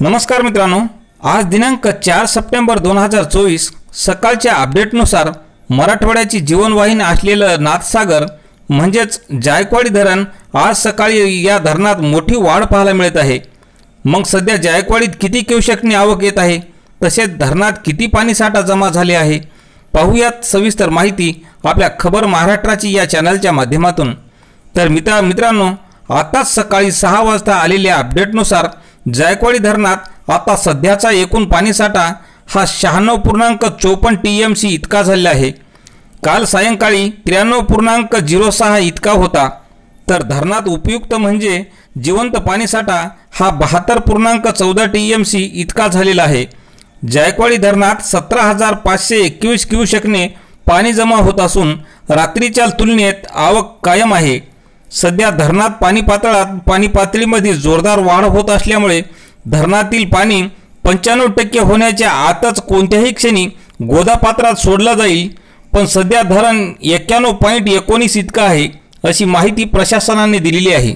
नमस्कार मित्रांनो, आज दिनांक 4 सप्टेंबर 2024 सकाळच्या अपडेटनुसार मराठवाड्याची जीवनवाहिनी असलेलं नाथसागर म्हणजेच जायकवाडी धरण आज सकाळी या धरणात मोठी वाढ पाहायला मिळत आहे। मग सध्या जायकवाडीत किती क्युसेक्सनी आवक येत आहे, तसेच धरणात किती पाणीसाठा जमा झाले आहे, पाहूयात सविस्तर माहिती आपल्या खबर महाराष्ट्राची या चॅनलच्या माध्यमातून। तर मित्रांनो, आताच सकाळी 6 वाजता आलेल्या अपडेटनुसार जायकवाडी धरणात आता सध्याचा एकूण पाणीसाठा हा 96.54 TMC इतका झालेला आहे। काल सायंकाळी 93.06 इतका होता। तर धरणात उपयुक्त म्हणजे जिवंत पाणीसाठा हा 72.14 TMC इतका झालेला आहे। जायकवाडी धरणात 17,521 क्युसेकने पाणी जमा होत असून रात्रीच्या तुलनेत आवक कायम आहे। सध्या धरणात पाणी पातळीमध्ये जोरदार वाढ होत असल्यामुळे धरणातील पाणी 95% होण्याच्या आतच कोणत्याही क्षणी गोदापात्रात सोडला जाईल। पण सध्या धरण 91.19 इतका आहे अशी माहिती प्रशासनाने दिलेली आहे।